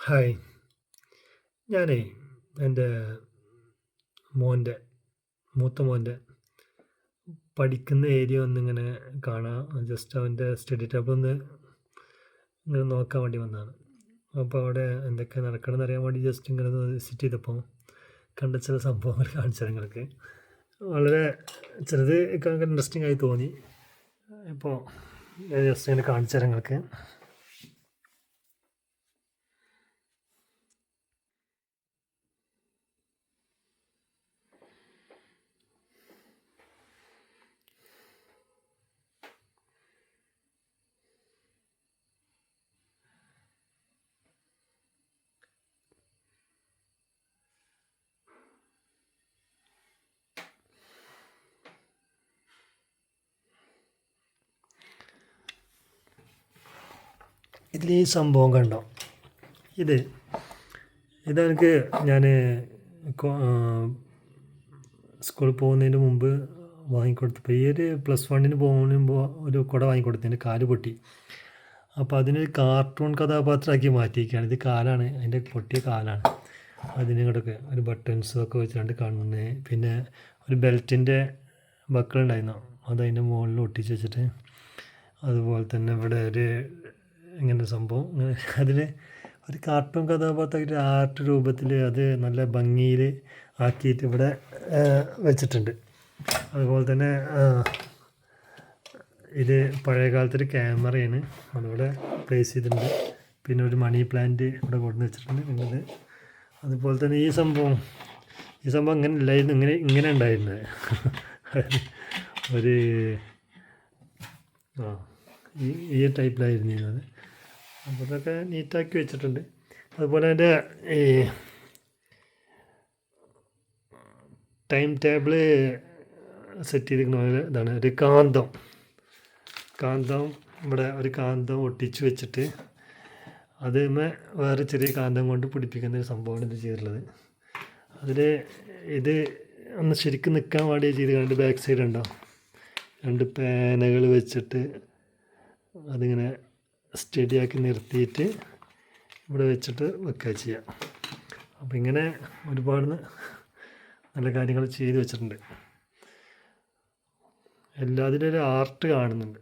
Hi. ഞാനേ എൻ്റെ മോൻ്റെ മൂത്ത മോൻ്റെ പഠിക്കുന്ന ഏരിയ ഒന്നിങ്ങനെ കാണാൻ ജസ്റ്റ് അവൻ്റെ സ്റ്റഡി ടേബിൾ ഒന്ന് ഇങ്ങനെ നോക്കാൻ വേണ്ടി വന്നതാണ്. അപ്പോൾ അവിടെ എന്തൊക്കെ നടക്കണമെന്ന് അറിയാൻ വേണ്ടി ജസ്റ്റ് ഇങ്ങനെ ഒന്ന് വിസിറ്റ് ചെയ്തപ്പോൾ കണ്ട ചില സംഭവങ്ങൾ കാണിച്ചു നിങ്ങൾക്ക് വളരെ ചിലത് ഭയങ്കര ഇൻട്രസ്റ്റിംഗ് ആയി തോന്നി. ഇപ്പോൾ ഞാൻ ജസ്റ്റ് ഇങ്ങനെ കാണിച്ചു തരാം നിങ്ങൾക്ക്. ഇതിൽ ഈ സംഭവം കണ്ടോ? ഇതെനിക്ക് ഞാൻ സ്കൂളിൽ പോകുന്നതിന് മുമ്പ് വാങ്ങിക്കൊടുത്തപ്പോൾ ഈ ഒരു +1 പോകുമ്പോൾ ഒരു കുട വാങ്ങിക്കൊടുത്തതിൻ്റെ കാല് പൊട്ടി. അപ്പോൾ അതിന് കാർട്ടൂൺ കഥാപാത്രമാക്കി മാറ്റിയിരിക്കുകയാണ്. ഇത് കാലാണ്, അതിൻ്റെ പൊട്ടിയ കാലാണ്. അതിനിങ്ങോട്ടൊക്കെ ഒരു ബട്ടൺസും ഒക്കെ വെച്ചിട്ട് കണ്ണ്, പിന്നെ ഒരു ബെൽറ്റിൻ്റെ ബക്കിളുണ്ടായിരുന്നു, അതതിൻ്റെ മുകളിൽ ഒട്ടിച്ച് വെച്ചിട്ട്, അതുപോലെ തന്നെ ഇവിടെ ഒരു ഇങ്ങനെ സംഭവം അതിൽ ഒരു കാർട്ടൂൺ കഥാപാത്രമായിട്ട് ആർട്ട് രൂപത്തിൽ അത് നല്ല ഭംഗിയിൽ ആക്കിയിട്ട് ഇവിടെ വെച്ചിട്ടുണ്ട്. അതുപോലെ തന്നെ ഇത് പഴയ കാലത്തൊരു ക്യാമറയാണ്, അതിവിടെ പ്ലേസ് ചെയ്തിട്ടുണ്ട്. പിന്നെ ഒരു മണി പ്ലാന്റ് ഇവിടെ കൊണ്ടുവന്ന് വെച്ചിട്ടുണ്ട്. പിന്നെ അതുപോലെ തന്നെ ഈ സംഭവം ഇങ്ങനെ ഇല്ലായിരുന്നു, ഇങ്ങനെ ഉണ്ടായിരുന്നത് ഒരു ഈ ടൈപ്പിലായിരുന്നു. അപ്പോൾ ഇതൊക്കെ നീറ്റാക്കി വെച്ചിട്ടുണ്ട്. അതുപോലെ എൻ്റെ ഈ ടൈം ടേബിള് സെറ്റ് ചെയ്തിരിക്കുന്ന ഇതാണ് ഒരു കാന്തം ഇവിടെ ഒരു കാന്തം ഒട്ടിച്ച് വെച്ചിട്ട് അതിന്മേ വേറെ ചെറിയ കാന്തം കൊണ്ട് പിടിപ്പിക്കുന്ന ഒരു സംഭവമാണ് ഇത് ചെയ്തിട്ടുള്ളത്. അതിൽ ഇത് ഒന്ന് ശരിക്കും നിൽക്കാൻ വേണ്ടി ചെയ്ത് കണ്ട് ബാക്ക് സൈഡ് ഉണ്ടോ, 2 പേനകൾ വെച്ചിട്ട് അതിങ്ങനെ സ്റ്റഡിയാക്കി നിർത്തിയിട്ട് ഇവിടെ വെച്ചിട്ട് വെക്കുക ചെയ്യാം. അപ്പോൾ ഇങ്ങനെ ഒരുപാട് നല്ല കാര്യങ്ങൾ ചെയ്ത് വെച്ചിട്ടുണ്ട്. എല്ലാത്തിലും ഒരു ആർട്ട് കാണുന്നുണ്ട്.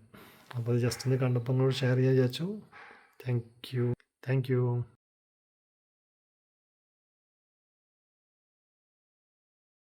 അപ്പോൾ അത് ജസ്റ്റ് ഒന്ന് കണ്ടപ്പോൾ നിങ്ങളോട് ഷെയർ ചെയ്യാൻ വിചാരിച്ചു. Thank you.